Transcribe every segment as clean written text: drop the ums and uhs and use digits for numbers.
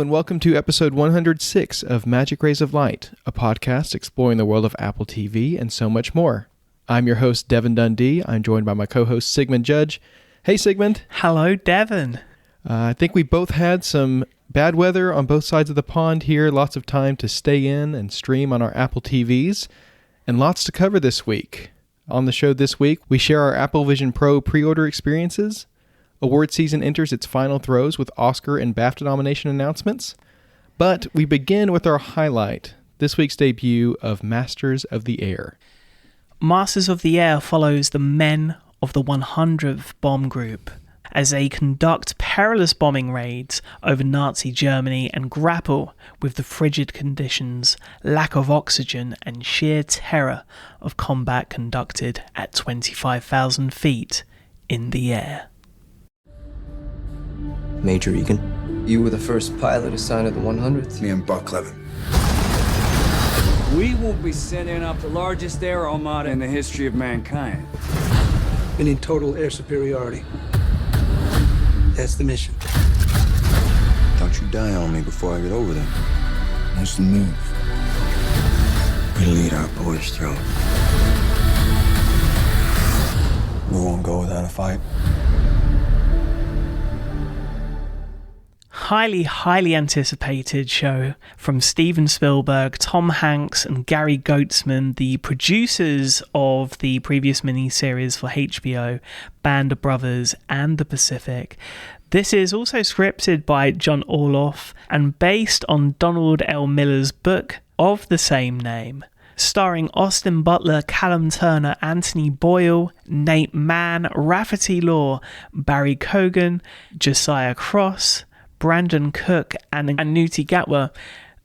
and welcome to episode 106 of Magic Rays of Light, a podcast exploring the world of Apple TV and so much more. I'm your host, Devon Dundee. I'm joined by my co-host, Sigmund Judge. Hey, Sigmund. Hello, Devon. I think we both had some bad weather on both sides of the pond here, lots of time to stay in and stream on our Apple TVs, and lots to cover this week. On the show this week, we share our Apple Vision Pro pre-order experiences. Award season enters its final throes with Oscar and BAFTA nomination announcements. But we begin with our highlight, this week's debut of Masters of the Air. Masters of the Air follows the men of the 100th Bomb Group as they conduct perilous bombing raids over Nazi Germany and grapple with the frigid conditions, lack of oxygen, and sheer terror of combat conducted at 25,000 feet in the air. Major Egan, you were the first pilot assigned to the 100th? Me and Buck Levin. We will be sending up the largest air armada in the history of mankind. We need total air superiority. That's the mission. Don't you die on me before I get over there. What's the move? We lead our boys through. We won't go without a fight. Highly anticipated show from Steven Spielberg, Tom Hanks and Gary Goetzman, the producers of the previous miniseries for HBO, Band of Brothers and The Pacific. This is also scripted by John Orloff and based on Donald L. Miller's book of the same name. Starring Austin Butler, Callum Turner, Anthony Boyle, Nate Mann, Rafferty Law, Barry Cogan, Josiah Cross, Brandon Cook and Anuti Gatwa.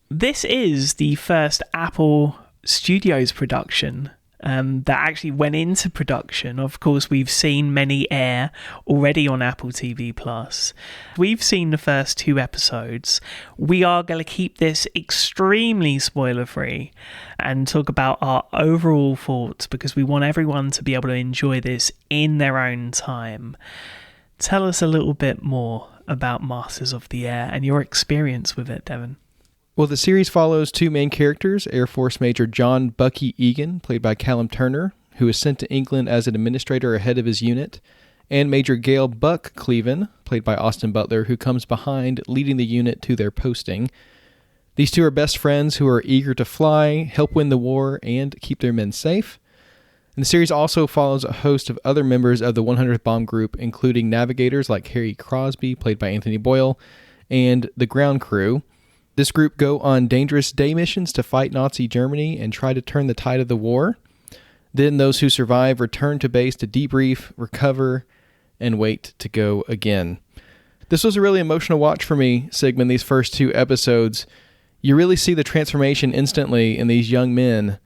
This is the first Apple Studios production that actually went into production. Of course, we've seen many air already on Apple TV+. We've seen the first 2 episodes. We are going to keep this extremely spoiler-free and talk about our overall thoughts because we want everyone to be able to enjoy this in their own time. Tell us a little bit more about Masters of the Air and your experience with it, Devon. Well, the series follows 2 main characters, Air Force Major John Bucky Egan, played by Callum Turner, who is sent to England as an administrator ahead of his unit, and Major Gail Buck Cleven, played by Austin Butler, who comes behind, leading the unit to their posting. These 2 are best friends who are eager to fly, help win the war, and keep their men safe. And the series also follows a host of other members of the 100th Bomb Group, including navigators like Harry Crosby, played by Anthony Boyle, and the ground crew. This group go on dangerous day missions to fight Nazi Germany and try to turn the tide of the war. Then those who survive return to base to debrief, recover, and wait to go again. This was a really emotional watch for me, Sigmund, these first 2 episodes. You really see the transformation instantly in these young men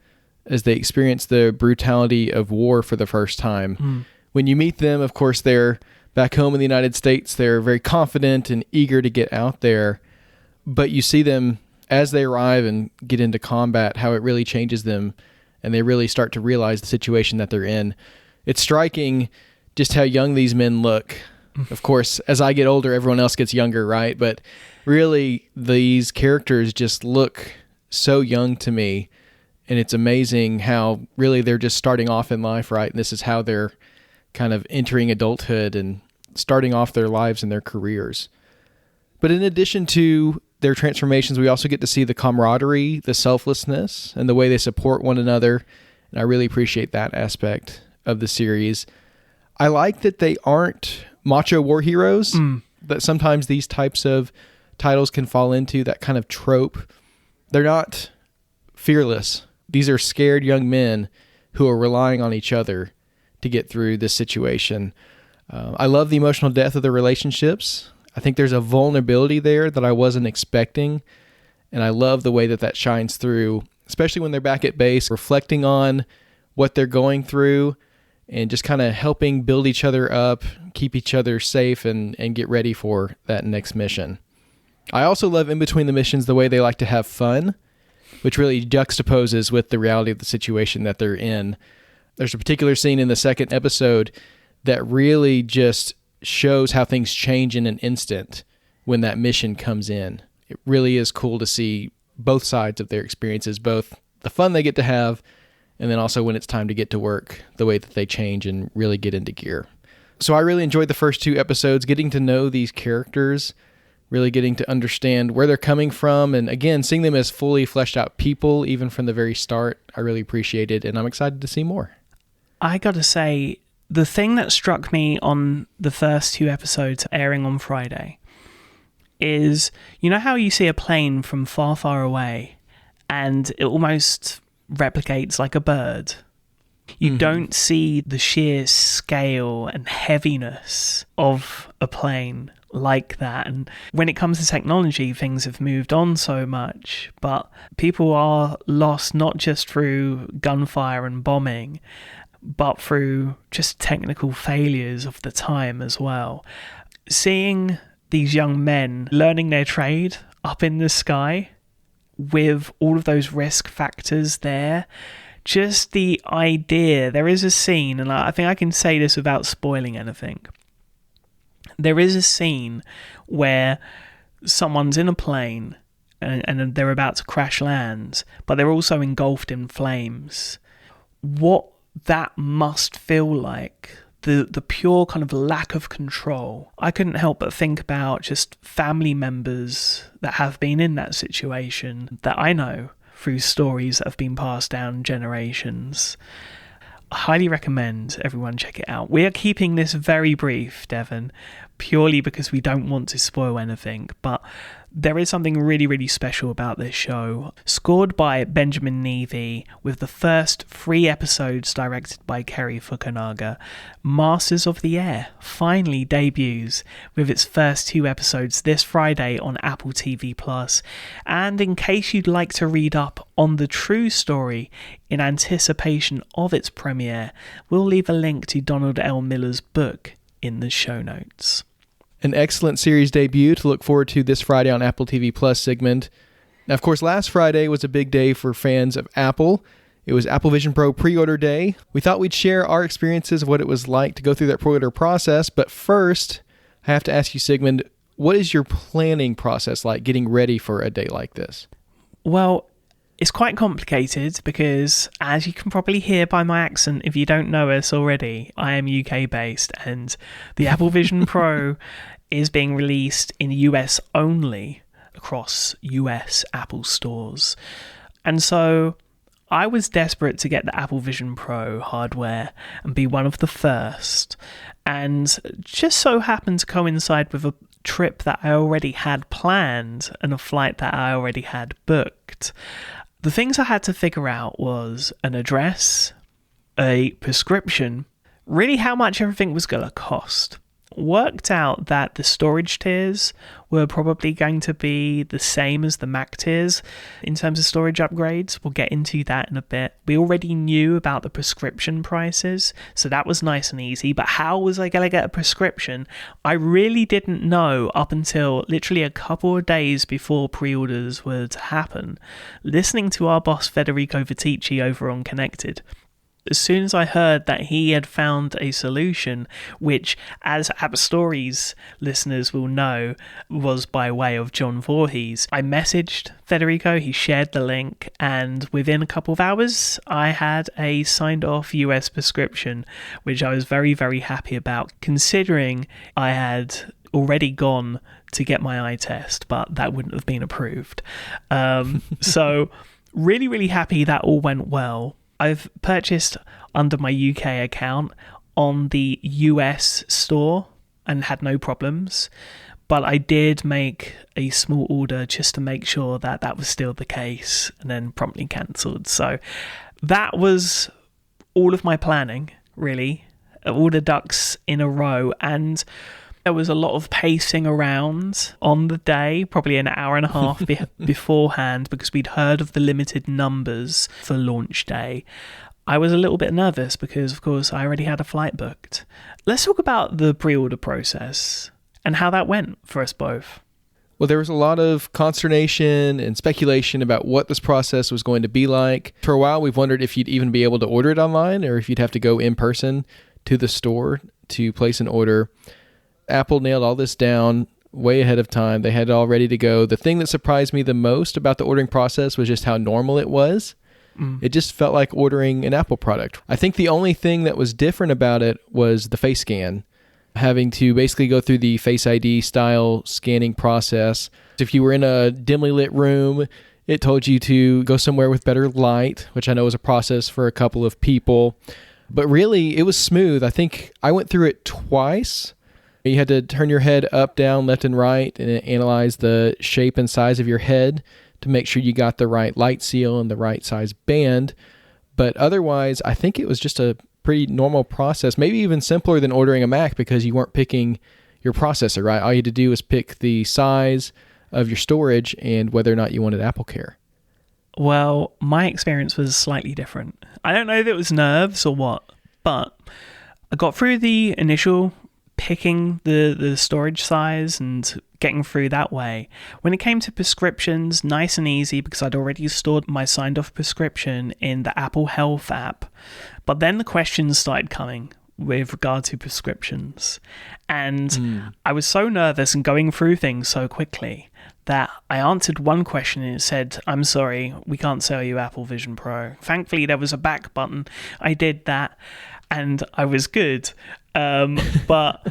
as they experience the brutality of war for the first time. When you meet them, of course, they're back home in the United States. They're very confident and eager to get out there. But you see them as they arrive and get into combat, how it really changes them, and they really start to realize the situation that they're in. It's striking just how young these men look. Of course, as I get older, everyone else gets younger, right? But really, these characters just look so young to me. And it's amazing how really they're just starting off in life, right? And this is how they're kind of entering adulthood and starting off their lives and their careers. But in addition to their transformations, we also get to see the camaraderie, the selflessness, and the way they support one another. And I really appreciate that aspect of the series. I like that they aren't macho war heroes, that sometimes these types of titles can fall into, that kind of trope. They're not fearless. These are scared young men who are relying on each other to get through this situation. I love the emotional depth of the relationships. I think there's a vulnerability there that I wasn't expecting, and I love the way that that shines through, especially when they're back at base, reflecting on what they're going through and just kind of helping build each other up, keep each other safe, and get ready for that next mission. I also love in between the missions the way they like to have fun, which really juxtaposes with the reality of the situation that they're in. There's a particular scene in the 2nd episode that really just shows how things change in an instant when that mission comes in. it really is cool to see both sides of their experiences, both the fun they get to have, and then also when it's time to get to work, the way that they change and really get into gear. So I really enjoyed the first 2 episodes, getting to know these characters, really getting to understand where they're coming from, and again, seeing them as fully fleshed out people, even from the very start. I really appreciate it, and I'm excited to see more. I gotta say, the thing that struck me on the first 2 episodes airing on Friday is, you know how you see a plane from far, far away and it almost replicates like a bird? You don't see the sheer scale and heaviness of a plane like that. And when it comes to technology, things have moved on so much, but people are lost not just through gunfire and bombing, but through just technical failures of the time as well. Seeing these young men learning their trade up in the sky with all of those risk factors there, just the idea. There is a scene, and I think I can say this without spoiling anything. There is a scene where someone's in a plane and they're about to crash land, but they're also engulfed in flames. What that must feel like, the pure kind of lack of control. I couldn't help but think about just family members that have been in that situation that I know through stories that have been passed down generations. I highly recommend everyone check it out. We are keeping this very brief, Devon, purely because we don't want to spoil anything, but there is something really, really special about this show. Scored by Benjamin Neavy, with the first 3 episodes directed by Kerry Fukunaga, Masters of the Air finally debuts with its first 2 episodes this Friday on Apple TV+. And in case you'd like to read up on the true story in anticipation of its premiere, we'll leave a link to Donald L. Miller's book in the show notes. An excellent series debut to look forward to this Friday on Apple TV+, Sigmund. Now, of course, last Friday was a big day for fans of Apple. It was Apple Vision Pro pre-order day. We thought we'd share our experiences of what it was like to go through that pre-order process, but first, I have to ask you, Sigmund, what is your planning process like, getting ready for a day like this? Well, it's quite complicated because, as you can probably hear by my accent, if you don't know us already, I am UK based, and the Apple Vision Pro is being released in the US only across US Apple stores. And so I was desperate to get the Apple Vision Pro hardware and be one of the first, and just so happened to coincide with a trip that I already had planned and a flight that I already had booked. The things I had to figure out was an address, a prescription, really how much everything was going to cost. Worked out that the storage tiers were probably going to be the same as the Mac tiers in terms of storage upgrades. We'll get into that in a bit. We already knew about the prescription prices, so that was nice and easy. But how was I going to get a prescription? I really didn't know up until literally a couple of days before pre-orders were to happen, listening to our boss Federico Vitici over on Connected. As soon as I heard that he had found a solution, which, as App Stories listeners will know, was by way of John Voorhees, I messaged Federico, he shared the link, and within a couple of hours, I had a signed-off US prescription, which I was very, very happy about, considering I had already gone to get my eye test, but that wouldn't have been approved. So, really, really happy that all went well. I've purchased under my UK account on the US store and had no problems, but I did make a small order just to make sure that that was still the case and then promptly cancelled. So that was all of my planning, really, all the ducks in a row, and there was a lot of pacing around on the day, probably an hour and a half beforehand, because we'd heard of the limited numbers for launch day. I was a little bit nervous because, of course, I already had a flight booked. Let's talk about the pre-order process and how that went for us both. Well, there was a lot of consternation and speculation about what this process was going to be like. For a while, we've wondered if you'd even be able to order it online or if you'd have to go in person to the store to place an order. Apple nailed all this down way ahead of time. They had it all ready to go. The thing that surprised me the most about the ordering process was just how normal it was. It just felt like ordering an Apple product. I think the only thing that was different about it was the face scan, having to basically go through the Face ID style scanning process. If you were in a dimly lit room, it told you to go somewhere with better light, which I know is a process for a couple of people. But really, it was smooth. I think I went through it twice. You had to turn your head up, down, left, and right, and analyze the shape and size of your head to make sure you got the right light seal and the right size band. But otherwise, I think it was just a pretty normal process, maybe even simpler than ordering a Mac because you weren't picking your processor, right? All you had to do was pick the size of your storage and whether or not you wanted AppleCare. Well, my experience was slightly different. I don't know if it was nerves or what, but I got through the initial picking the storage size and getting through that way. When it came to prescriptions, nice and easy because I'd already stored my signed off prescription in the Apple Health app. But then the questions started coming with regard to prescriptions. And I was so nervous and going through things so quickly that I answered one question and it said, "I'm sorry, we can't sell you Apple Vision Pro." Thankfully, there was a back button. I did that and I was good. But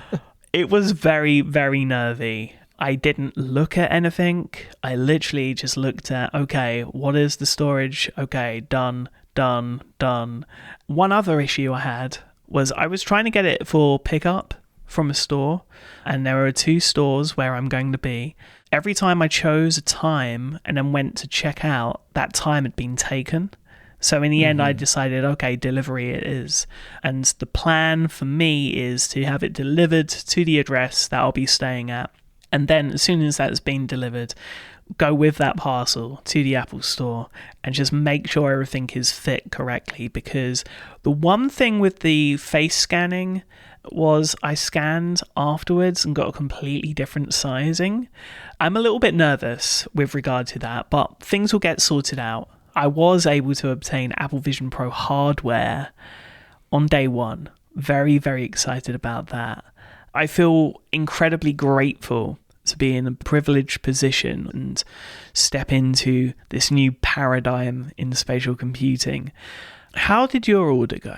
it was very, very nervy. I didn't look at anything. I literally just looked at, okay, what is the storage? Okay, done. One other issue I had was I was trying to get it for pickup from a store, and there are 2 stores where I'm going to be. Every time I chose a time and then went to check out, that time had been taken. So in the end, I decided, okay, delivery it is. And the plan for me is to have it delivered to the address that I'll be staying at. And then as soon as that's been delivered, go with that parcel to the Apple store and just make sure everything is fit correctly. Because the one thing with the face scanning was I scanned afterwards and got a completely different sizing. I'm a little bit nervous with regard to that, but things will get sorted out. I was able to obtain Apple Vision Pro hardware on day one. Very, very excited about that. I feel incredibly grateful to be in a privileged position and step into this new paradigm in spatial computing. How did your order go?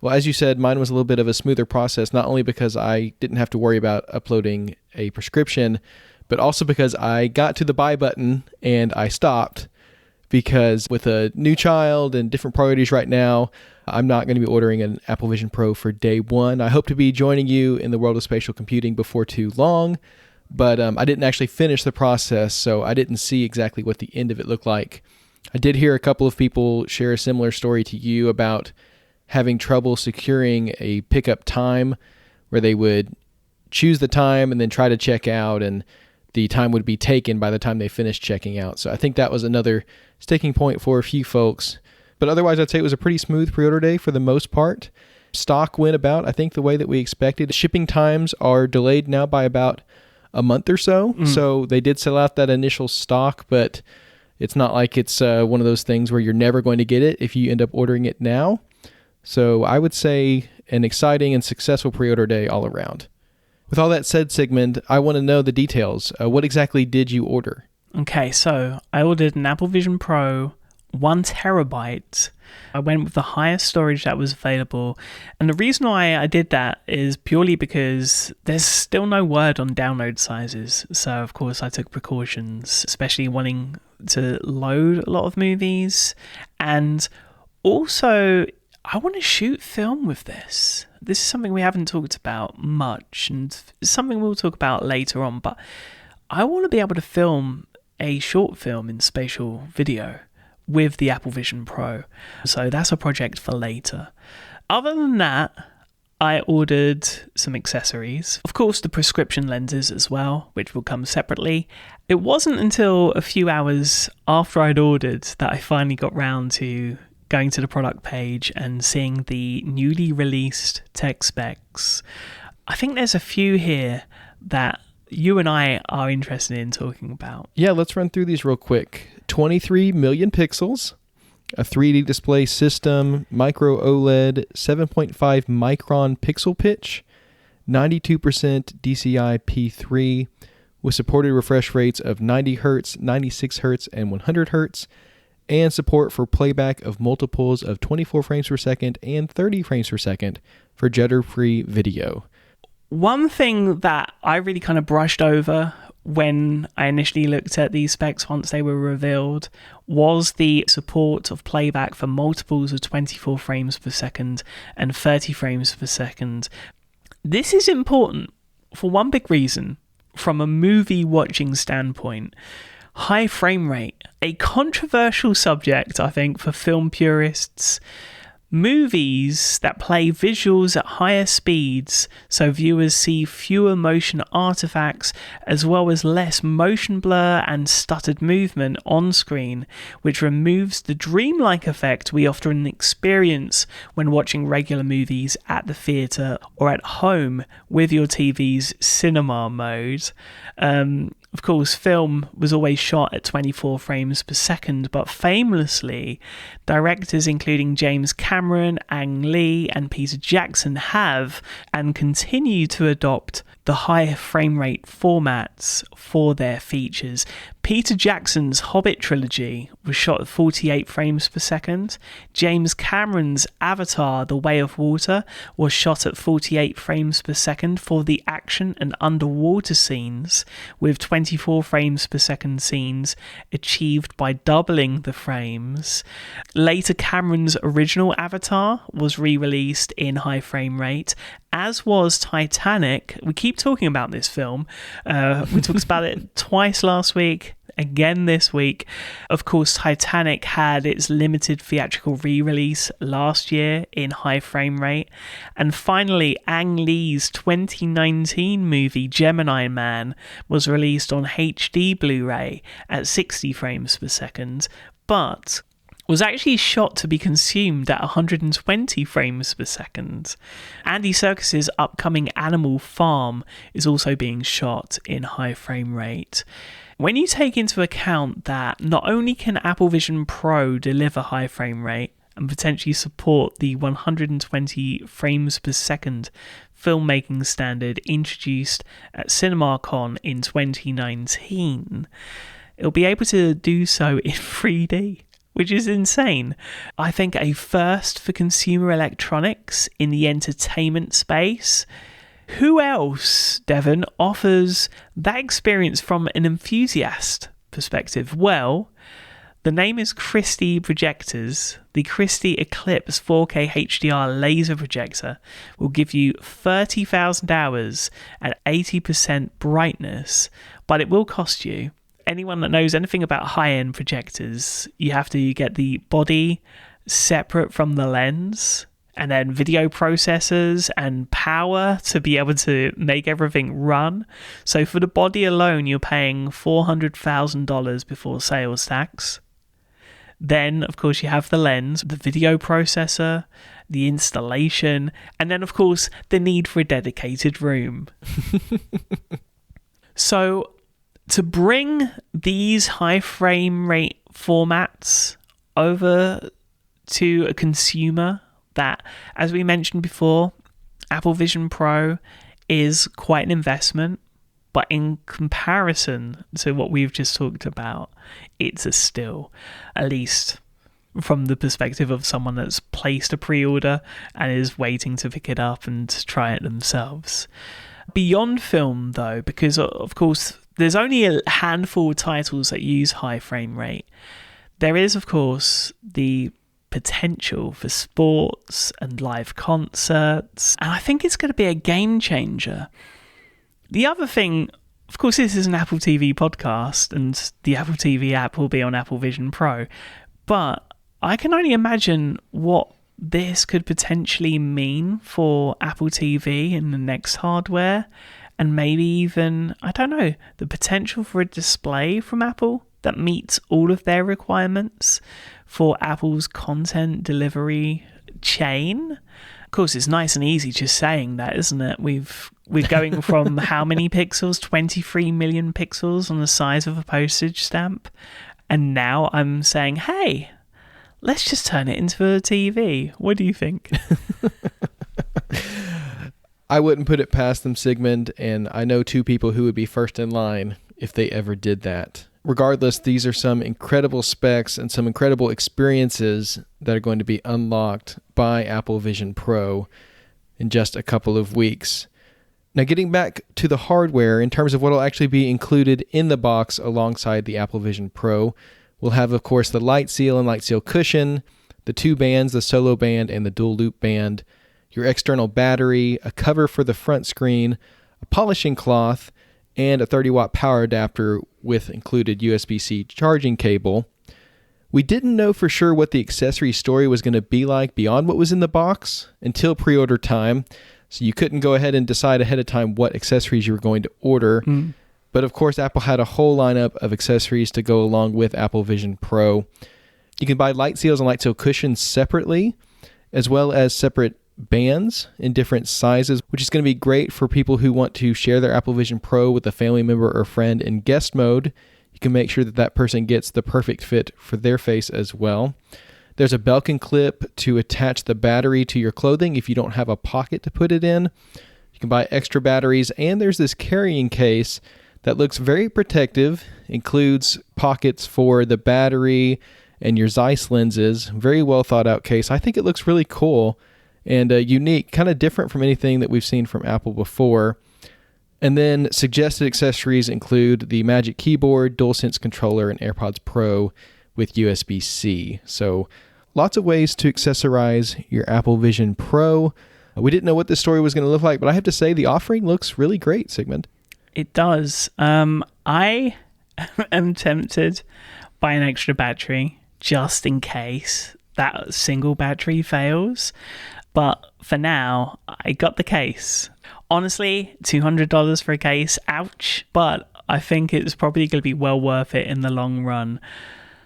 Well, as you said, mine was a little bit of a smoother process, not only because I didn't have to worry about uploading a prescription, but also because I got to the buy button and I stopped. Because with a new child and different priorities right now, I'm not going to be ordering an Apple Vision Pro for day one. I hope to be joining you in the world of spatial computing before too long, but I didn't actually finish the process, so I didn't see exactly what the end of it looked like. I did hear a couple of people share a similar story to you about having trouble securing a pickup time where they would choose the time and then try to check out, and the time would be taken by the time they finished checking out. So I think that was another sticking point for a few folks. But otherwise, I'd say it was a pretty smooth pre-order day for the most part. Stock went about, I think, the way that we expected. Shipping times are delayed now by about a month or so. So they did sell out that initial stock, but it's not like it's one of those things where you're never going to get it if you end up ordering it now. So I would say an exciting and successful pre-order day all around. With all that said, Sigmund, I want to know the details. What exactly did you order? Okay, so I ordered an Apple Vision Pro 1 terabyte. I went with the highest storage that was available. And the reason why I did that is purely because there's still no word on download sizes. So, of course, I took precautions, especially wanting to load a lot of movies. And also, I want to shoot film with this. This is something we haven't talked about much, and it's something we'll talk about later on, but I want to be able to film a short film in spatial video with the Apple Vision Pro. So that's a project for later. Other than that, I ordered some accessories. Of course, the prescription lenses as well, which will come separately. It wasn't until a few hours after I'd ordered that I finally got round to going to the product page and seeing the newly released tech specs. I think there's a few here that you and I are interested in talking about. Yeah, let's run through these real quick. 23 million pixels, a 3D display system, micro OLED, 7.5 micron pixel pitch, 92% DCI P3 with supported refresh rates of 90 Hz, 96 Hz, and 100 Hz, and support for playback of multiples of 24 frames per second and 30 frames per second for jitter-free video. One thing that I really kind of brushed over when I initially looked at these specs once they were revealed was the support of playback for multiples of 24 frames per second and 30 frames per second. This is important for one big reason. From a movie watching standpoint, high frame rate, a controversial subject, I think, for film purists. Movies that play visuals at higher speeds so viewers see fewer motion artifacts as well as less motion blur and stuttered movement on screen, which removes the dreamlike effect we often experience when watching regular movies at the theatre or at home with your TV's cinema mode. Of course, film was always shot at 24 frames per second, but famously, directors including James Cameron, Ang Lee, and Peter Jackson have and continue to adopt the higher frame rate formats for their features. Peter Jackson's Hobbit trilogy was shot at 48 frames per second. James Cameron's Avatar: The Way of Water was shot at 48 frames per second for the action and underwater scenes, with 24 frames per second scenes achieved by doubling the frames. Later, Cameron's original Avatar was re-released in high frame rate, as was Titanic. We keep talking about this film. We talked about it twice last week, again this week. Of course, Titanic had its limited theatrical re-release last year in high frame rate. And finally, Ang Lee's 2019 movie Gemini Man was released on HD Blu-ray at 60 frames per second, but was actually shot to be consumed at 120 frames per second. Andy Serkis's upcoming Animal Farm is also being shot in high frame rate. When you take into account that not only can Apple Vision Pro deliver high frame rate and potentially support the 120 frames per second filmmaking standard introduced at CinemaCon in 2019, it'll be able to do so in 3D. Which is insane. I think a first for consumer electronics in the entertainment space. Who else, Devon, offers that experience from an enthusiast perspective? Well, the name is Christie Projectors. The Christie Eclipse 4K HDR laser projector will give you 30,000 hours at 80% brightness, but it will cost you. Anyone that knows anything about high-end projectors, you have to get the body separate from the lens, and then video processors and power to be able to make everything run. So for the body alone, you're paying $400,000 before sales tax. Then, of course, you have the lens, the video processor, the installation, and then, of course, the need for a dedicated room. So to bring these high frame rate formats over to a consumer that, as we mentioned before, Apple Vision Pro is quite an investment, but in comparison to what we've just talked about, it's a steal, at least from the perspective of someone that's placed a pre-order and is waiting to pick it up and try it themselves. Beyond film, though, because of course there's only a handful of titles that use high frame rate, there is, of course, the potential for sports and live concerts, and I think it's going to be a game changer. The other thing, of course, this is an Apple TV podcast, and the Apple TV app will be on Apple Vision Pro, but I can only imagine what this could potentially mean for Apple TV in the next hardware, and maybe even, I don't know, the potential for a display from Apple that meets all of their requirements for Apple's content delivery chain. Of course, it's nice and easy just saying that, isn't it? We're going from how many pixels? 23 million pixels on the size of a postage stamp. And now I'm saying, hey, let's just turn it into a TV. What do you think? I wouldn't put it past them, Sigmund, and I know two people who would be first in line if they ever did that. Regardless, these are some incredible specs and some incredible experiences that are going to be unlocked by Apple Vision Pro in just a couple of weeks. Now, getting back to the hardware, in terms of what will actually be included in the box alongside the Apple Vision Pro, we'll have, of course, the Light Seal and Light Seal cushion, the two bands, the solo band and the dual loop band, your external battery, a cover for the front screen, a polishing cloth, and a 30-watt power adapter with included USB-C charging cable. We didn't know for sure what the accessory story was going to be like beyond what was in the box until pre-order time, so you couldn't go ahead and decide ahead of time what accessories you were going to order. But of course, Apple had a whole lineup of accessories to go along with Apple Vision Pro. You can buy Light Seals and Light Seal cushions separately, as well as separate bands in different sizes, which is going to be great for people who want to share their Apple Vision Pro with a family member or friend in guest mode. You can make sure that that person gets the perfect fit for their face as well. There's a Belkin clip to attach the battery to your clothing if you don't have a pocket to put it in. You can buy extra batteries, and there's this carrying case that looks very protective, includes pockets for the battery and your Zeiss lenses. Very well thought out case. I think it looks really cool and unique, kind of different from anything that we've seen from Apple before. And then suggested accessories include the Magic Keyboard, DualSense controller, and AirPods Pro with USB-C. So lots of ways to accessorize your Apple Vision Pro. We didn't know what this story was going to look like, but I have to say the offering looks really great, Sigmund. It does. I am tempted by an extra battery just in case that single battery fails. But for now, I got the case. Honestly, $200 for a case, ouch. But I think it's probably going to be well worth it in the long run.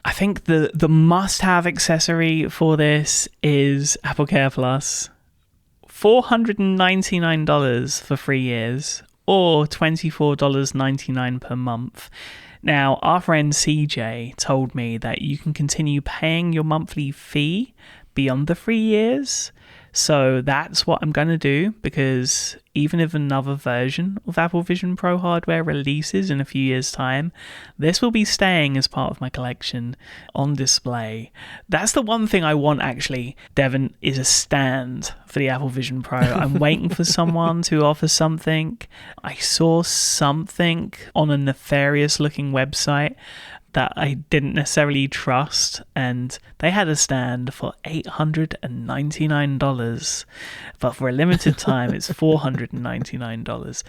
I think the must-have accessory for this is Apple Care Plus. $499 for 3 years, or $24.99 per month. Now, our friend CJ told me that you can continue paying your monthly fee beyond the 3 years. So that's what I'm going to do, because even if another version of Apple Vision Pro hardware releases in a few years' time, this will be staying as part of my collection on display. That's the one thing I want, actually, Devon, is a stand for the Apple Vision Pro. I'm waiting for someone to offer something. I saw something on a nefarious-looking website that I didn't necessarily trust, and they had a stand for $899, but for a limited time it's $499.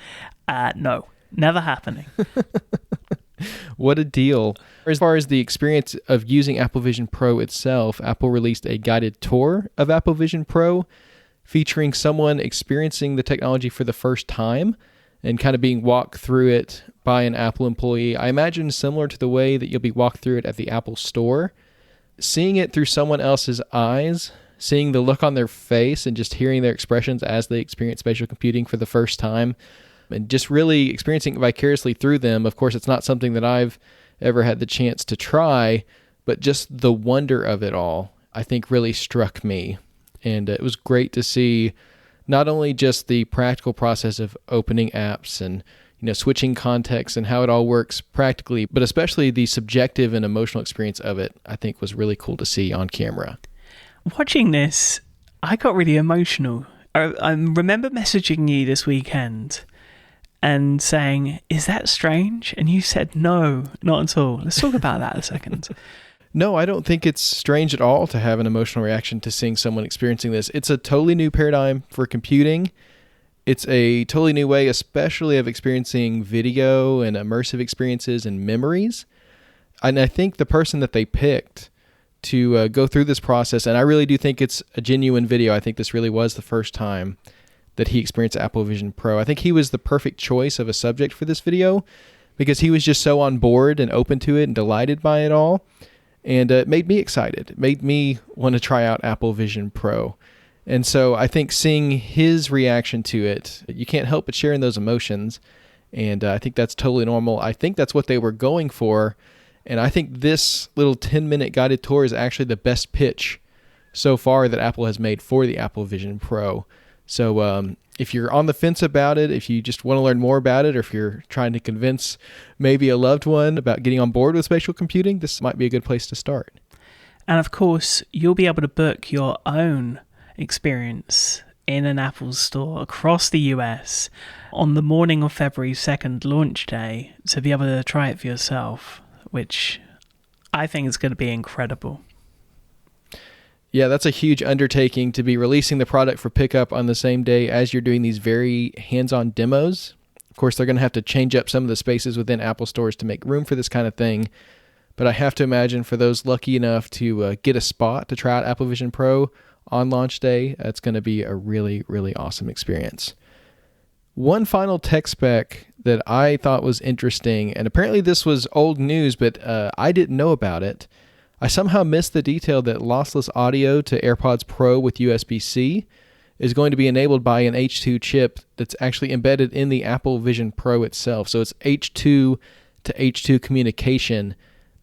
No, never happening. What a deal. As far as the experience of using Apple Vision Pro itself, Apple released a guided tour of Apple Vision Pro featuring someone experiencing the technology for the first time and kind of being walked through it by an Apple employee. I imagine similar to the way that you'll be walked through it at the Apple Store. Seeing it through someone else's eyes, seeing the look on their face, and just hearing their expressions as they experience spatial computing for the first time, and just really experiencing it vicariously through them. Of course, it's not something that I've ever had the chance to try, but just the wonder of it all, I think, really struck me. And it was great to see not only just the practical process of opening apps and switching contexts and how it all works practically, but especially the subjective and emotional experience of it, I think was really cool to see on camera. Watching this, I got really emotional. I remember messaging you this weekend and saying, is that strange? And you said, no, not at all. Let's talk about that a second. No, I don't think it's strange at all to have an emotional reaction to seeing someone experiencing this. It's a totally new paradigm for computing. It's a totally new way, especially of experiencing video and immersive experiences and memories. And I think the person that they picked to go through this process, and I really do think it's a genuine video. I think this really was the first time that he experienced Apple Vision Pro. I think he was the perfect choice of a subject for this video because he was just so on board and open to it and delighted by it all. And it made me excited. It made me want to try out Apple Vision Pro. And so I think seeing his reaction to it, you can't help but share in those emotions. And I think that's totally normal. I think that's what they were going for. And I think this little 10-minute guided tour is actually the best pitch so far that Apple has made for the Apple Vision Pro. So if you're on the fence about it, if you just want to learn more about it, or if you're trying to convince maybe a loved one about getting on board with spatial computing, this might be a good place to start. And of course, you'll be able to book your own experience in an Apple store across the US on the morning of February 2nd launch day to be able to try it for yourself, which I think is going to be incredible. Yeah, that's a huge undertaking to be releasing the product for pickup on the same day as you're doing these very hands-on demos. Of course, they're going to have to change up some of the spaces within Apple stores to make room for this kind of thing. But I have to imagine for those lucky enough to get a spot to try out Apple Vision Pro on launch day, that's going to be a really, really awesome experience. One final tech spec that I thought was interesting, and apparently this was old news, but I didn't know about it. I somehow missed the detail that lossless audio to AirPods Pro with USB-C is going to be enabled by an H2 chip that's actually embedded in the Apple Vision Pro itself. So it's H2 to H2 communication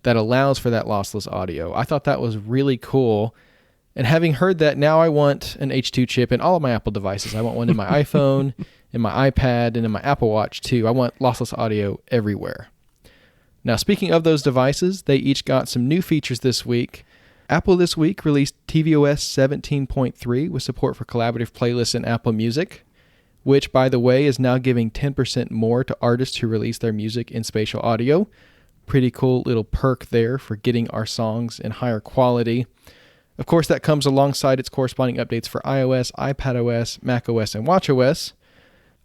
that allows for that lossless audio. I thought that was really cool. And having heard that, now I want an H2 chip in all of my Apple devices. I want one in my iPhone, in my iPad, and in my Apple Watch too. I want lossless audio everywhere. Now, speaking of those devices, they each got some new features this week. Apple this week released tvOS 17.3 with support for collaborative playlists in Apple Music, which, by the way, is now giving 10% more to artists who release their music in spatial audio. Pretty cool little perk there for getting our songs in higher quality. Of course, that comes alongside its corresponding updates for iOS, iPadOS, macOS, and watchOS.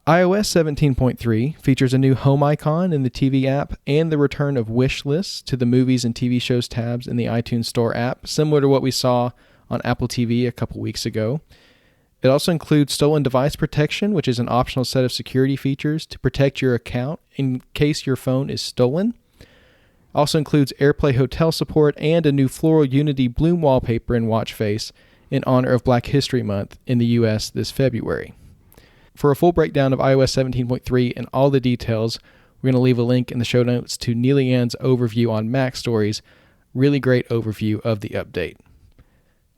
iOS 17.3 features a new home icon in the TV app and the return of wish lists to the movies and TV shows tabs in the iTunes Store app, similar to what we saw on Apple TV a couple weeks ago. It also includes stolen device protection, which is an optional set of security features to protect your account in case your phone is stolen. Also includes AirPlay Hotel support and a new floral Unity Bloom wallpaper and watch face in honor of Black History Month in the US this February. For a full breakdown of iOS 17.3 and all the details, we're going to leave a link in the show notes to Neely Ann's overview on Mac Stories. Really great overview of the update.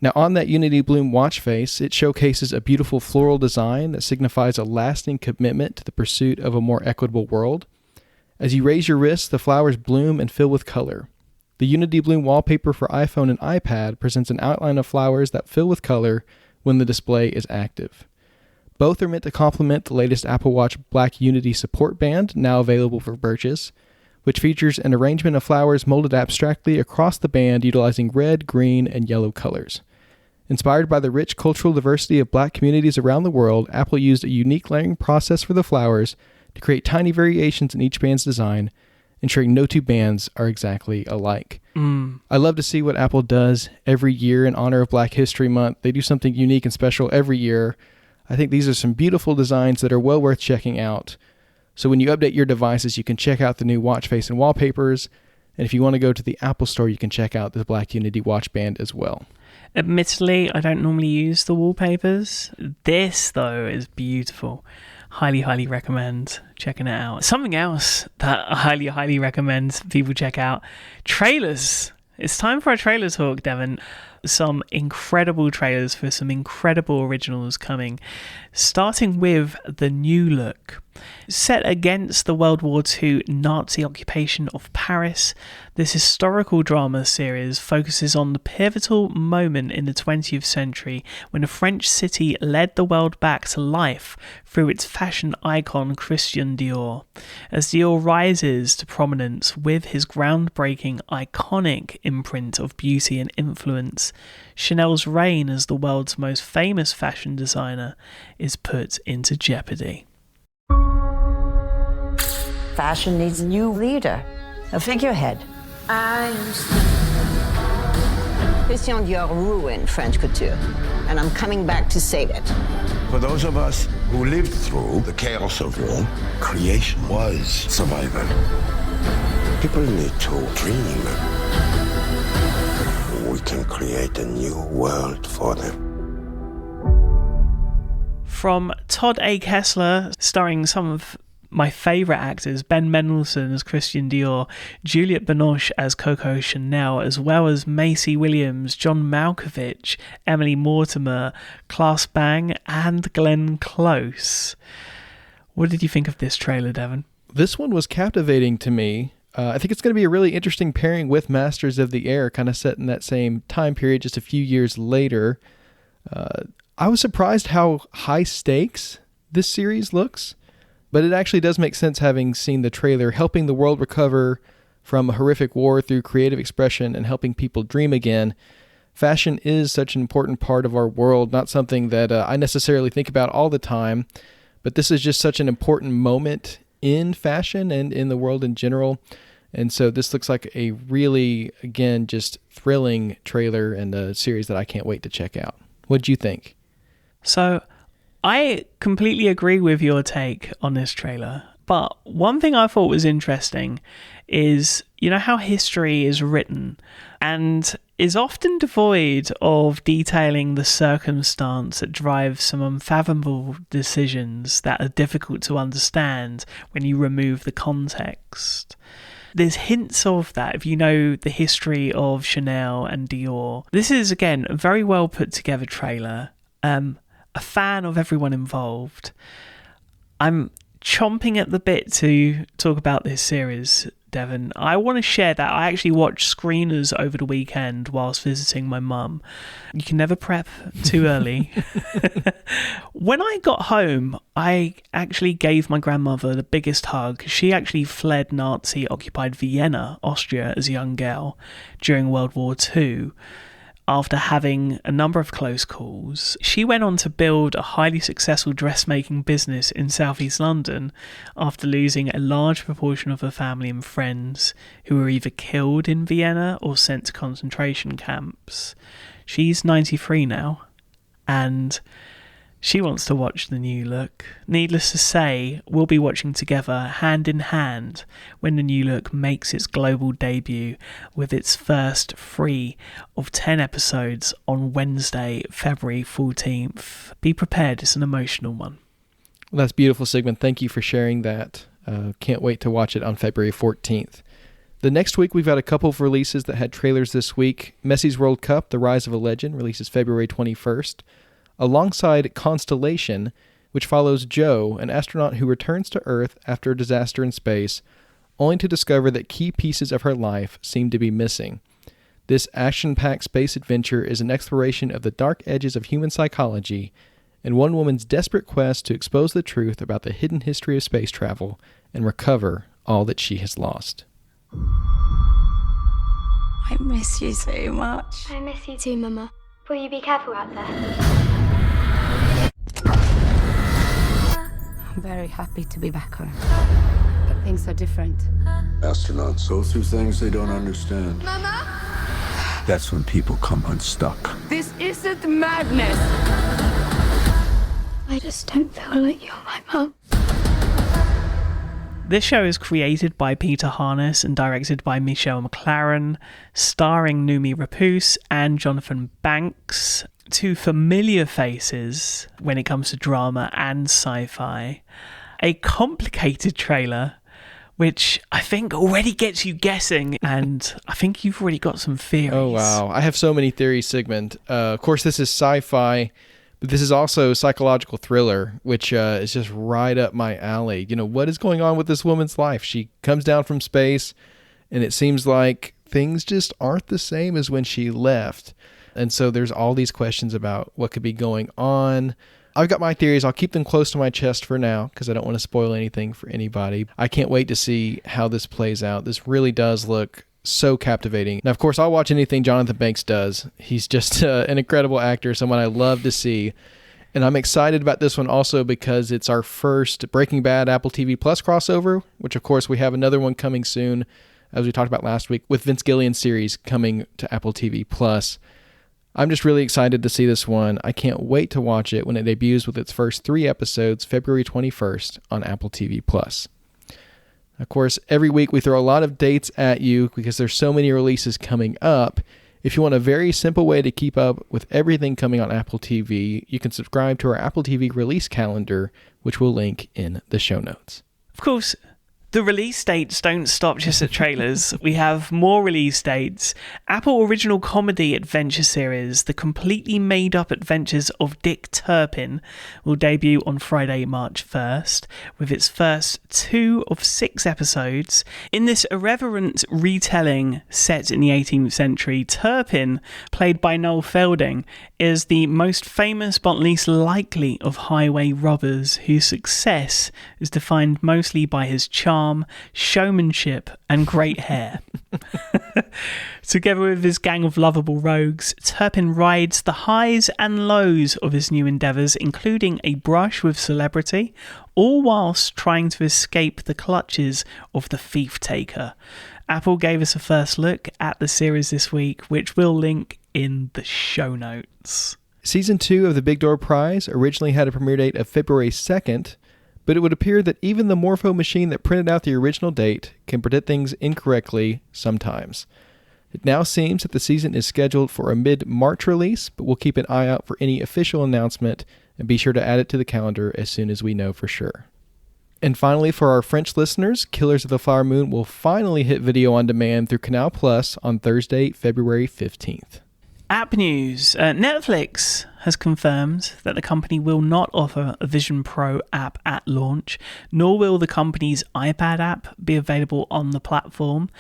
Now, on that Unity Bloom watch face, it showcases a beautiful floral design that signifies a lasting commitment to the pursuit of a more equitable world. As you raise your wrists, the flowers bloom and fill with color. The Unity Bloom wallpaper for iPhone and iPad presents an outline of flowers that fill with color when the display is active. Both are meant to complement the latest Apple Watch Black Unity support band, now available for purchase, which features an arrangement of flowers molded abstractly across the band utilizing red, green, and yellow colors. Inspired by the rich cultural diversity of Black communities around the world, Apple used a unique layering process for the flowers to create tiny variations in each band's design, ensuring no two bands are exactly alike. I love to see what Apple does every year in honor of Black History Month. They do something unique and special every year. I think these are some beautiful designs that are well worth checking out. So when you update your devices, you can check out the new watch face and wallpapers. And if you want to go to the Apple Store, you can check out the Black Unity watch band as well. Admittedly, I don't normally use the wallpapers. This, though, is beautiful. Highly, highly recommend checking it out. Something else that I highly, highly recommend people check out. Trailers. It's time for a trailer talk, Devon. Some incredible trailers for some incredible originals coming, starting with The New Look. Set against the World War II Nazi occupation of Paris, this historical drama series focuses on the pivotal moment in the 20th century when a French city led the world back to life through its fashion icon Christian Dior. As Dior rises to prominence with his groundbreaking, iconic imprint of beauty and influence, Chanel's reign as the world's most famous fashion designer is put into jeopardy. Fashion needs a new leader, a figurehead. Christian Dior ruined French couture, and I'm coming back to save it. For those of us who lived through the chaos of war, creation was survival. People need to dream. We can create a new world for them. From Todd A. Kessler, starring some of my favourite actors, Ben Mendelsohn as Christian Dior, Juliette Binoche as Coco Chanel, as well as Macy Williams, John Malkovich, Emily Mortimer, Claes Bang, and Glenn Close. What did you think of this trailer, Devon? This one was captivating to me. I think it's going to be a really interesting pairing with Masters of the Air, kind of set in that same time period, just a few years later. I was surprised how high stakes this series looks, but it actually does make sense having seen the trailer. Helping the world recover from a horrific war through creative expression and helping people dream again. Fashion is such an important part of our world, not something that I necessarily think about all the time, but this is just such an important moment in fashion and in the world in general. And so this looks like a really, again, just thrilling trailer and a series that I can't wait to check out. What do you think? So I completely agree with your take on this trailer. But one thing I thought was interesting is, you know, how history is written and is often devoid of detailing the circumstance that drives some unfathomable decisions that are difficult to understand when you remove the context. There's hints of that if you know the history of Chanel and Dior. This is, again, a very well put together trailer. A fan of everyone involved. I'm chomping at the bit to talk about this series, Devon. I want to share that I actually watched screeners over the weekend whilst visiting my mum. You can never prep too early. When I got home, I actually gave my grandmother the biggest hug. She actually fled Nazi-occupied Vienna, Austria, as a young girl during World War II. After having a number of close calls, she went on to build a highly successful dressmaking business in southeast London after losing a large proportion of her family and friends who were either killed in Vienna or sent to concentration camps. She's 93 now, and she wants to watch the new look. Needless to say, we'll be watching together hand in hand when the new look makes its global debut with its first 3 of 10 episodes on Wednesday, February 14th. Be prepared, it's an emotional one. Well, that's beautiful, Sigmund. Thank you for sharing that. Can't wait to watch it on February 14th. The next week, we've got a couple of releases that had trailers this week. Messi's World Cup, The Rise of a Legend, releases February 21st. Alongside Constellation, which follows Jo, an astronaut who returns to Earth after a disaster in space, only to discover that key pieces of her life seem to be missing. This action-packed space adventure is an exploration of the dark edges of human psychology and one woman's desperate quest to expose the truth about the hidden history of space travel and recover all that she has lost. I miss you so much. I miss you too, Mama. Will you be careful out there? I'm very happy to be back home. But things are different. Astronauts go through things they don't understand. Mama? That's when people come unstuck. This isn't madness! I just don't feel like you're my mum. This show is created by Peter Harness and directed by Michelle McLaren, starring Noomi Rapace and Jonathan Banks. 2 familiar faces when it comes to drama and sci-fi. A complicated trailer, which I think already gets you guessing, and I think you've already got some theories. Oh, wow. I have so many theories, Sigmund. Of course, this is sci-fi, but this is also psychological thriller, which is just right up my alley. You know, what is going on with this woman's life? She comes down from space, and it seems like things just aren't the same as when she left. And so there's all these questions about what could be going on. I've got my theories. I'll keep them close to my chest for now because I don't want to spoil anything for anybody. I can't wait to see how this plays out. This really does look so captivating. Now, of course, I'll watch anything Jonathan Banks does. He's just an incredible actor, someone I love to see. And I'm excited about this one also because it's our first Breaking Bad Apple TV Plus crossover, which, of course, we have another one coming soon, as we talked about last week, with Vince Gilligan's series coming to Apple TV Plus. I'm just really excited to see this one. I can't wait to watch it when it debuts with its first 3 episodes, February 21st on Apple TV+. Of course, every week we throw a lot of dates at you because there's so many releases coming up. If you want a very simple way to keep up with everything coming on Apple TV, you can subscribe to our Apple TV release calendar, which we'll link in the show notes. Of course, the release dates don't stop just at trailers. We have more release dates. Apple original comedy adventure series, The Completely Made Up Adventures of Dick Turpin, will debut on Friday, March 1st, with its first 2 of 6 episodes. In this irreverent retelling set in the 18th century, Turpin, played by Noel Fielding, is the most famous but least likely of highway robbers, whose success is defined mostly by his charm, showmanship, and great hair. Together with his gang of lovable rogues, Turpin rides the highs and lows of his new endeavours, including a brush with celebrity, all whilst trying to escape the clutches of the thief taker. Apple gave us a first look at the series this week, which we'll link in the show notes. Season 2 of the Big Door Prize originally had a premiere date of February 2nd, but it would appear that even the Morpho machine that printed out the original date can predict things incorrectly sometimes. It now seems that the season is scheduled for a mid-March release, but we'll keep an eye out for any official announcement and be sure to add it to the calendar as soon as we know for sure. And finally, for our French listeners, Killers of the Flower Moon will finally hit video on demand through Canal Plus on Thursday, February 15th. App news. Netflix has confirmed that the company will not offer a Vision Pro app at launch, nor will the company's iPad app be available on the platform.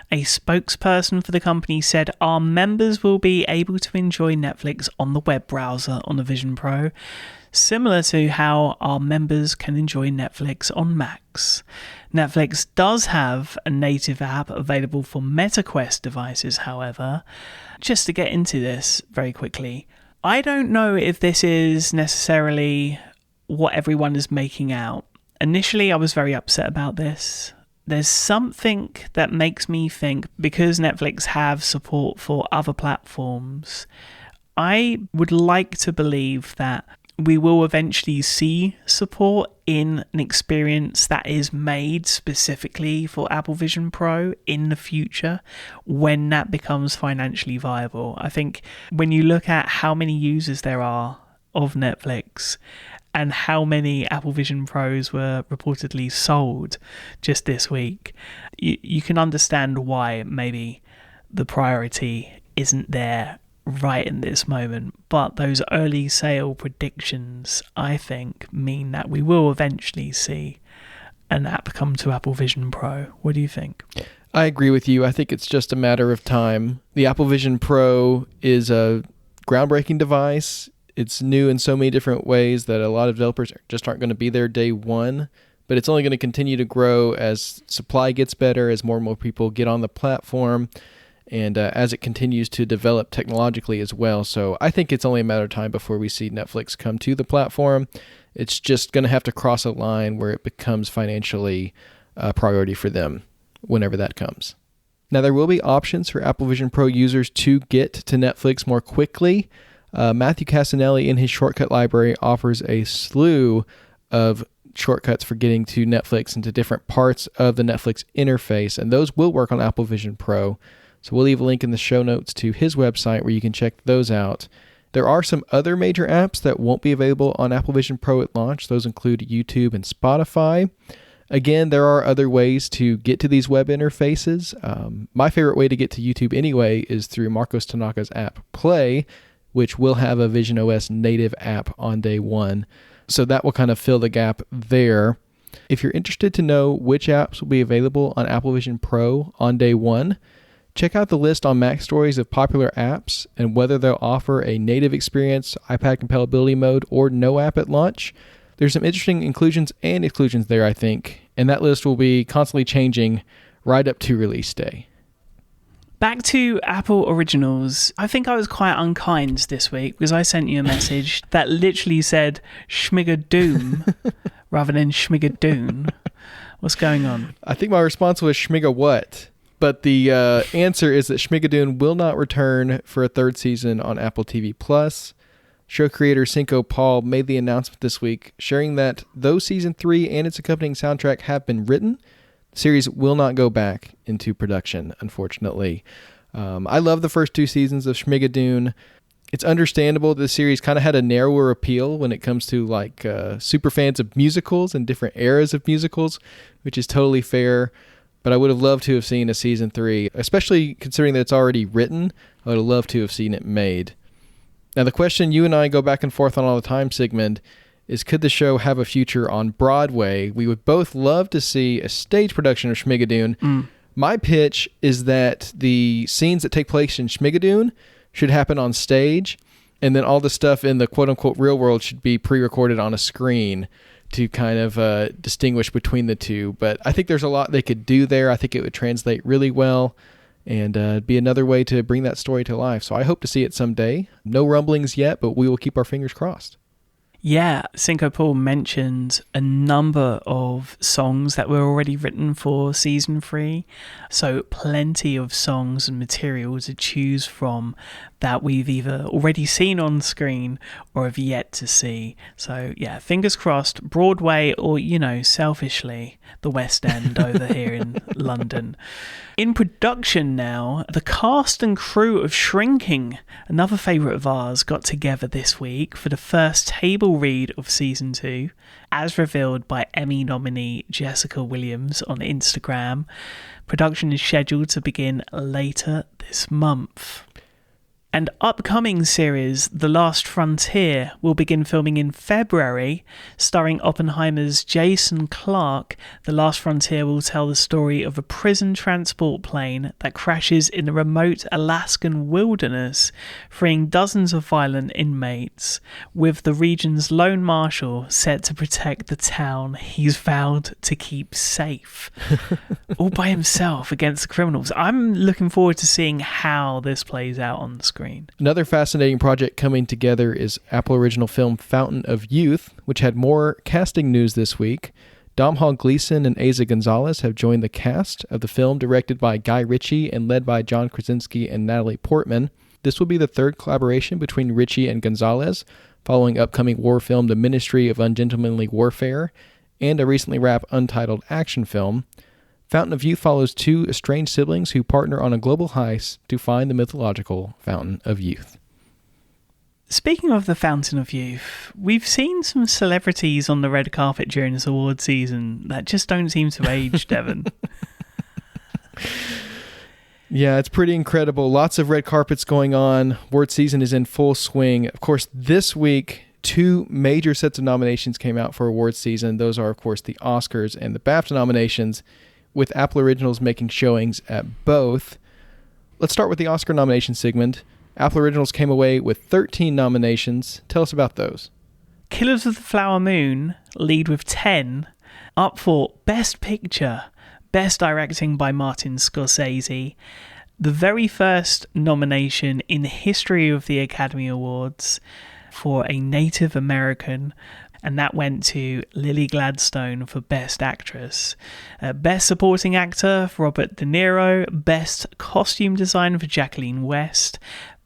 A spokesperson for the company said our members will be able to enjoy Netflix on the web browser on the Vision Pro, similar to how our members can enjoy Netflix on Macs. Netflix does have a native app available for MetaQuest devices, however. Just to get into this very quickly, I don't know if this is necessarily what everyone is making out. Initially, I was very upset about this. There's something that makes me think, because Netflix have support for other platforms, I would like to believe that we will eventually see support in an experience that is made specifically for Apple Vision Pro in the future when that becomes financially viable. I think when you look at how many users there are of Netflix and how many Apple Vision Pros were reportedly sold just this week, you can understand why maybe the priority isn't there right in this moment. But those early sale predictions, I think, mean that we will eventually see an app come to Apple Vision Pro. What do you think? I agree with you. I think it's just a matter of time. The Apple Vision Pro is a groundbreaking device. It's new in so many different ways that a lot of developers just aren't going to be there day one. But it's only going to continue to grow as supply gets better, as more and more people get on the platform, and as it continues to develop technologically as well. So I think it's only a matter of time before we see Netflix come to the platform. It's just going to have to cross a line where it becomes financially a priority for them whenever that comes. Now, there will be options for Apple Vision Pro users to get to Netflix more quickly. Matthew Casanelli in his shortcut library offers a slew of shortcuts for getting to Netflix and to different parts of the Netflix interface, and those will work on Apple Vision Pro. So we'll leave a link in the show notes to his website where you can check those out. There are some other major apps that won't be available on Apple Vision Pro at launch. Those include YouTube and Spotify. Again, there are other ways to get to these web interfaces. My favorite way to get to YouTube anyway is through Marcos Tanaka's app Play, which will have a Vision OS native app on day one. So that will kind of fill the gap there. If you're interested to know which apps will be available on Apple Vision Pro on day one, check out the list on Mac Stories of popular apps and whether they'll offer a native experience, iPad compatibility mode, or no app at launch. There's some interesting inclusions and exclusions there, I think, and that list will be constantly changing right up to release day. Back to Apple Originals. I think I was quite unkind this week because I sent you a message that literally said Schmigadoon rather than Schmigadoon. What's going on? I think my response was Schmiga what? But the answer is that Schmigadoon will not return for a third season on Apple TV+. Show creator Cinco Paul made the announcement this week, sharing that though Season 3 and its accompanying soundtrack have been written, the series will not go back into production, unfortunately. I love the first 2 seasons of Schmigadoon. It's understandable the series kind of had a narrower appeal when it comes to like super fans of musicals and different eras of musicals, which is totally fair. But I would have loved to have seen a season 3, especially considering that it's already written. I would have loved to have seen it made. Now, the question you and I go back and forth on all the time, Sigmund, is could the show have a future on Broadway? We would both love to see a stage production of Schmigadoon. My pitch is that the scenes that take place in Schmigadoon should happen on stage, and then all the stuff in the quote-unquote real world should be pre-recorded on a screen to kind of distinguish between the two. But I think there's a lot they could do there. I think it would translate really well and be another way to bring that story to life. So I hope to see it someday. No rumblings yet, but we will keep our fingers crossed. Yeah, Cinco Paul mentioned a number of songs that were already written for season 3. So plenty of songs and material to choose from that we've either already seen on screen or have yet to see. So yeah, fingers crossed, Broadway or, selfishly, the West End over here in London. In production now, the cast and crew of Shrinking, another favourite of ours, got together this week for the first table read of season 2, as revealed by Emmy nominee Jessica Williams on Instagram. Production is scheduled to begin later this month. And upcoming series The Last Frontier will begin filming in February. Starring Oppenheimer's Jason Clarke, The Last Frontier will tell the story of a prison transport plane that crashes in the remote Alaskan wilderness, freeing dozens of violent inmates, with the region's lone marshal set to protect the town he's vowed to keep safe. All by himself against the criminals. I'm looking forward to seeing how this plays out on the screen. Another fascinating project coming together is Apple original film Fountain of Youth, which had more casting news this week. Domhnall Gleeson and Eiza Gonzalez have joined the cast of the film, directed by Guy Ritchie and led by John Krasinski and Natalie Portman. This will be the third collaboration between Ritchie and Gonzalez, following upcoming war film The Ministry of Ungentlemanly Warfare and a recently wrapped untitled action film. Fountain of Youth follows two estranged siblings who partner on a global heist to find the mythological Fountain of Youth. Speaking of the Fountain of Youth, we've seen some celebrities on the red carpet during this award season that just don't seem to age, Devon. Yeah, it's pretty incredible. Lots of red carpets going on. Award season is in full swing. Of course, this week, 2 major sets of nominations came out for award season. Those are, of course, the Oscars and the BAFTA nominations, with Apple Originals making showings at both. Let's start with the Oscar nomination, Sigmund. Apple Originals came away with 13 nominations. Tell us about those. Killers of the Flower Moon lead with 10, up for Best Picture, Best Directing by Martin Scorsese, the very first nomination in the history of the Academy Awards for a Native American, and that went to Lily Gladstone for Best Actress. Best Supporting Actor for Robert De Niro. Best Costume Design for Jacqueline West.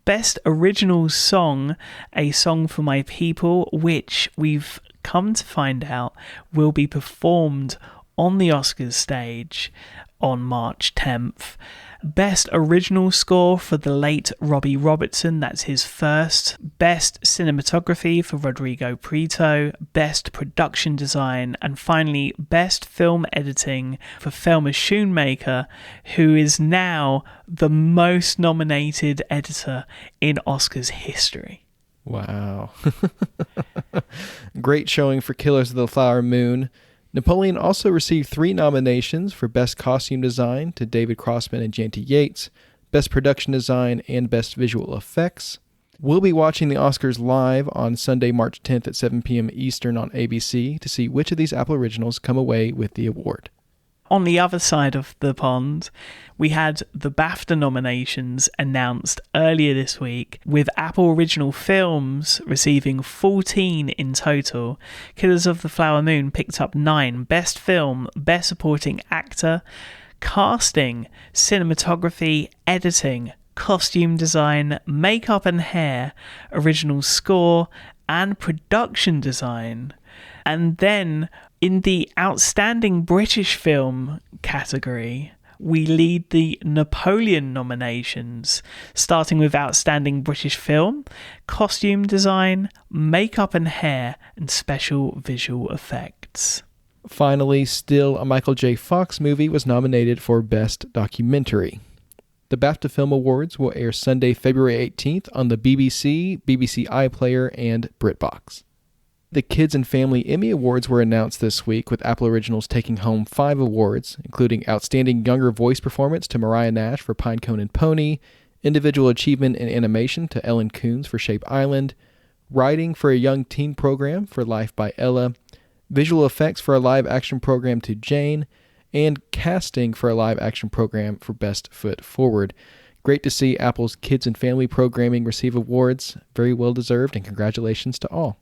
Best Original Song, A Song for My People, which we've come to find out will be performed on the Oscars stage on March 10th. Best Original Score for the late Robbie Robertson, that's his first. Best Cinematography for Rodrigo Prieto. Best Production Design. And finally, Best Film Editing for Thelma Schoonmaker, who is now the most nominated editor in Oscars history. Wow. Great showing for Killers of the Flower Moon. Napoleon also received 3 nominations for Best Costume Design to David Crossman and Janty Yates, Best Production Design, and Best Visual Effects. We'll be watching the Oscars live on Sunday, March 10th at 7 p.m. Eastern on ABC to see which of these Apple Originals come away with the award. On the other side of the pond, we had the BAFTA nominations announced earlier this week, with Apple Original Films receiving 14 in total. Killers of the Flower Moon picked up 9. Best Film, Best Supporting Actor, Casting, Cinematography, Editing, Costume Design, Makeup and Hair, Original Score, and Production Design. And then in the Outstanding British Film category, we lead the Napoleon nominations, starting with Outstanding British Film, Costume Design, Makeup and Hair, and Special Visual Effects. Finally, still a Michael J. Fox movie was nominated for Best Documentary. The BAFTA Film Awards will air Sunday, February 18th on the BBC, BBC iPlayer, and BritBox. The Kids and Family Emmy Awards were announced this week, with Apple Originals taking home 5 awards, including Outstanding Younger Voice Performance to Mariah Nash for Pinecone and Pony, Individual Achievement in Animation to Ellen Coons for Shape Island, Writing for a Young Teen Program for Life by Ella, Visual Effects for a Live Action Program to Jane, and Casting for a Live Action Program for Best Foot Forward. Great to see Apple's Kids and Family Programming receive awards. Very well deserved, and congratulations to all.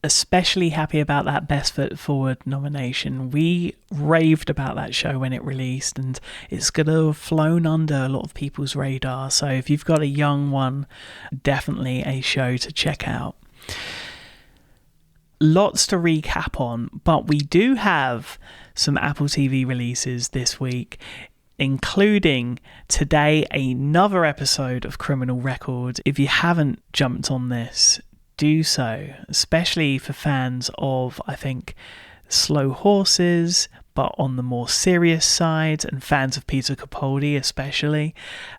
Especially happy about that Best Foot Forward nomination. We raved about that show when it released, and it's going to have flown under a lot of people's radar. So if you've got a young one, definitely a show to check out. Lots to recap on, but we do have some Apple TV releases this week, including today another episode of Criminal Record. If you haven't jumped on this, do so, especially for fans of, I think, Slow Horses, but on the more serious side, and fans of Peter Capaldi especially.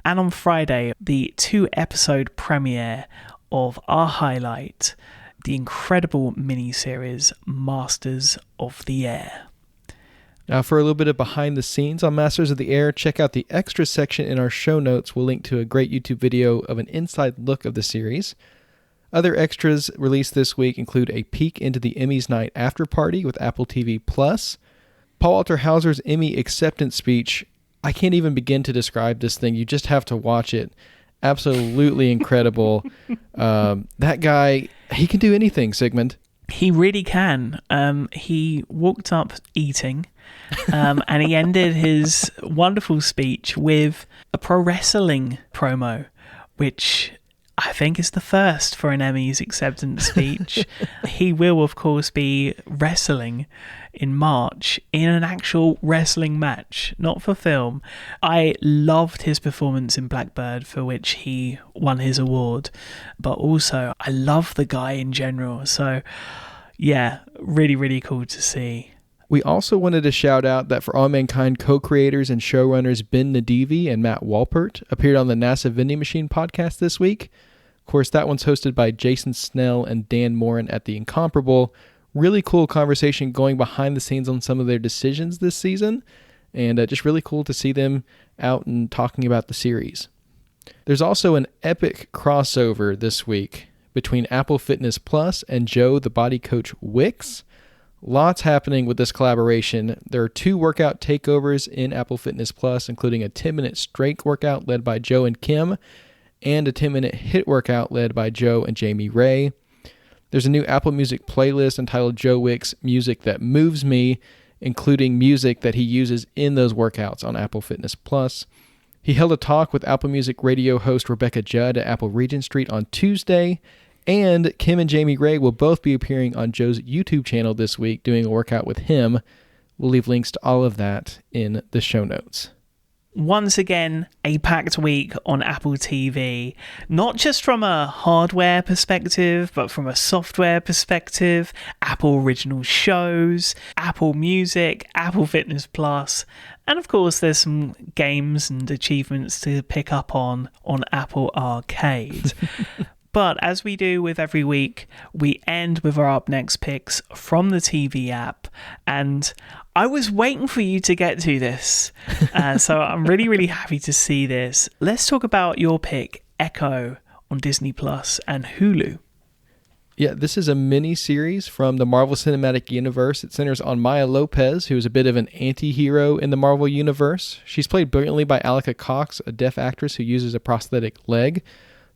And on Friday, the 2-episode premiere of our highlight, the incredible miniseries Masters of the Air. Now, for a little bit of behind the scenes on Masters of the Air, check out the extra section in our show notes. We'll link to a great YouTube video of an inside look of the series. Other extras released this week include a peek into the Emmys Night After Party with Apple TV+, Paul Walter Hauser's Emmy acceptance speech. I can't even begin to describe this thing. You just have to watch it. Absolutely incredible. That guy, he can do anything, Sigmund. He really can. He walked up eating, and he ended his wonderful speech with a pro wrestling promo, which I think is the first for an Emmys acceptance speech. He will, of course, be wrestling in March in an actual wrestling match, not for film. I loved his performance in Blackbird, for which he won his award, but also I love the guy in general. So yeah, really, really cool to see. We also wanted to shout out that For All Mankind co-creators and showrunners Ben Nadivi and Matt Walpert appeared on the NASA Vending Machine podcast this week. Of course, that one's hosted by Jason Snell and Dan Morin at The Incomparable. Really cool conversation going behind the scenes on some of their decisions this season, and just really cool to see them out and talking about the series. There's also an epic crossover this week between Apple Fitness Plus and Joe the Body Coach Wicks. Lots happening with this collaboration. There are 2 workout takeovers in Apple Fitness Plus, including a 10-minute strength workout led by Joe and Kim, and a 10-minute HIIT workout led by Joe and Jamie Ray. There's a new Apple Music playlist entitled Joe Wicks Music That Moves Me, including music that he uses in those workouts on Apple Fitness Plus. He held a talk with Apple Music radio host Rebecca Judd at Apple Regent Street on Tuesday, and Kim and Jamie Ray will both be appearing on Joe's YouTube channel this week doing a workout with him. We'll leave links to all of that in the show notes. Once again, a packed week on Apple TV, not just from a hardware perspective, but from a software perspective. Apple original shows, Apple Music, Apple Fitness Plus, and of course there's some games and achievements to pick up on Apple Arcade. But as we do with every week, we end with our Up Next picks from the TV app. And I was waiting for you to get to this. So I'm really, really happy to see this. Let's talk about your pick, Echo, on Disney Plus and Hulu. Yeah, this is a mini-series from the Marvel Cinematic Universe. It centers on Maya Lopez, who is a bit of an anti-hero in the Marvel Universe. She's played brilliantly by Alika Cox, a deaf actress who uses a prosthetic leg.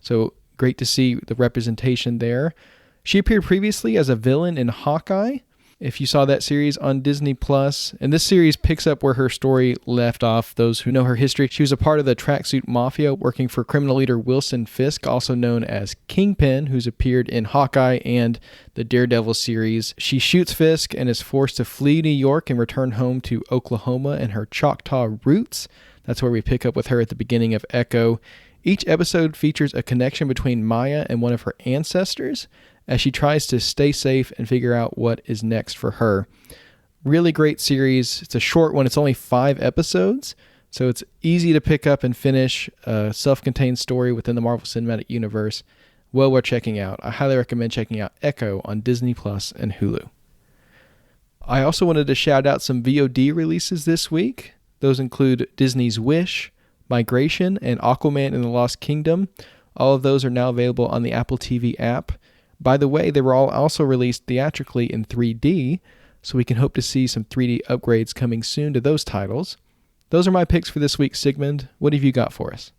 So great to see the representation there. She appeared previously as a villain in Hawkeye. if you saw that series on Disney Plus. And this series picks up where her story left off. Those who know her history, she was a part of the Tracksuit Mafia, working for criminal leader Wilson Fisk, also known as Kingpin, who's appeared in Hawkeye and the Daredevil series. She shoots Fisk and is forced to flee New York and return home to Oklahoma and her Choctaw roots. That's where we pick up with her at the beginning of Echo. Each episode features a connection between Maya and one of her ancestors, as she tries to stay safe and figure out what is next for her. Really great series. It's a short one. It's only 5 episodes, so it's easy to pick up and finish. A self-contained story within the Marvel Cinematic Universe. Well worth checking out. I highly recommend checking out Echo on Disney Plus and Hulu. I also wanted to shout out some VOD releases this week. Those include Disney's Wish, Migration, and Aquaman and the Lost Kingdom. All of those are now available on the Apple TV app. By the way, they were all also released theatrically in 3D, so we can hope to see some 3D upgrades coming soon to those titles. Those are my picks for this week, Sigmund. What have you got for us?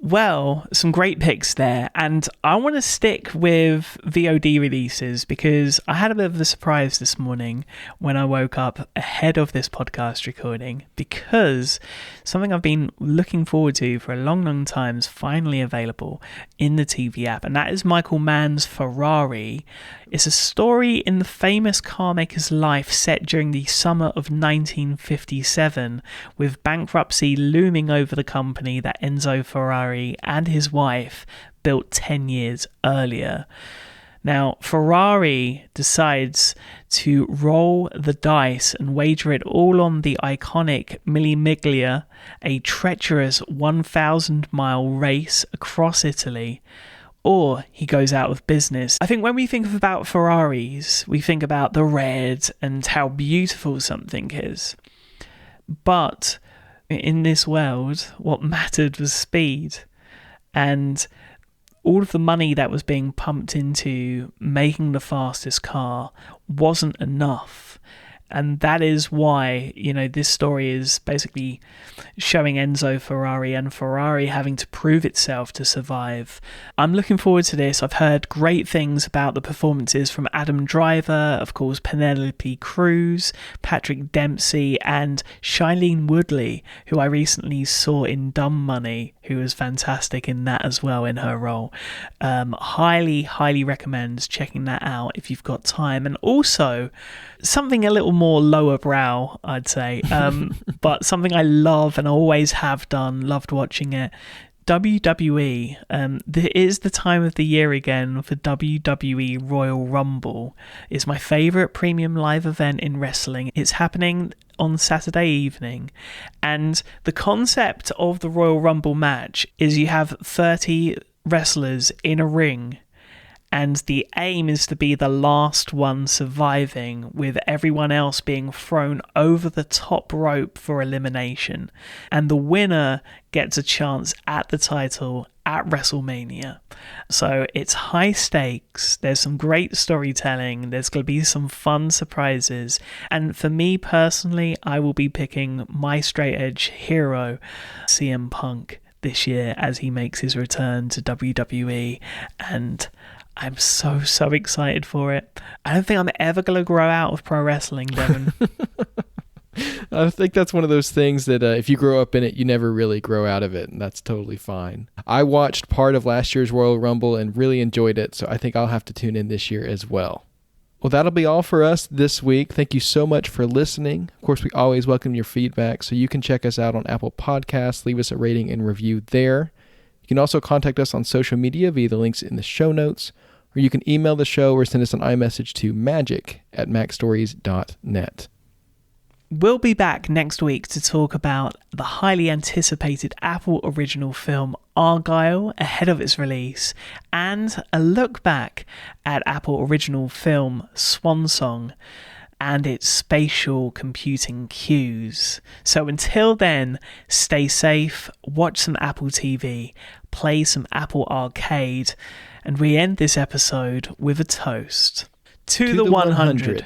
Well, some great picks there, and I want to stick with VOD releases because I had a bit of a surprise this morning when I woke up ahead of this podcast recording, because something I've been looking forward to for a long, long time is finally available in the TV app, and that is Michael Mann's Ferrari. It's a story in the famous car maker's life set during the summer of 1957, with bankruptcy looming over the company that Enzo Ferrari and his wife built 10 years earlier. Now, Ferrari decides to roll the dice and wager it all on the iconic Mille Miglia, a treacherous 1,000-mile race across Italy, or he goes out of business. I think when we think about Ferraris, we think about the red and how beautiful something is. But in this world, what mattered was speed. And all of the money that was being pumped into making the fastest car wasn't enough. And that is why, this story is basically showing Enzo Ferrari and Ferrari having to prove itself to survive. I'm looking forward to this. I've heard great things about the performances from Adam Driver, of course, Penelope Cruz, Patrick Dempsey, and Shailene Woodley, who I recently saw in Dumb Money, who was fantastic in that as well in her role. Highly, highly recommend checking that out if you've got time. And also, something a little more lower brow, I'd say, but something I love and always have done, loved watching it. WWE. It is the time of the year again for WWE Royal Rumble. It's my favourite premium live event in wrestling. It's happening on Saturday evening, and the concept of the Royal Rumble match is you have 30 wrestlers in a ring, and the aim is to be the last one surviving, with everyone else being thrown over the top rope for elimination. And the winner gets a chance at the title at WrestleMania. So it's high stakes, there's some great storytelling, there's going to be some fun surprises. And for me personally, I will be picking my straight edge hero, CM Punk, this year as he makes his return to WWE. And I'm so excited for it. I don't think I'm ever going to grow out of pro wrestling, Devon. I think that's one of those things that if you grow up in it, you never really grow out of it, and that's totally fine. I watched part of last year's Royal Rumble and really enjoyed it, so I think I'll have to tune in this year as well. Well, that'll be all for us this week. Thank you so much for listening. Of course, we always welcome your feedback, so you can check us out on Apple Podcasts, leave us a rating and review there. You can also contact us on social media via the links in the show notes, or you can email the show or send us an iMessage to magic@macstories.net. We'll be back next week to talk about the highly anticipated Apple original film Argylle ahead of its release, and a look back at Apple original film Swan Song and its spatial computing cues. So until then, stay safe, watch some Apple TV, play some Apple Arcade, and we end this episode with a toast to the 100.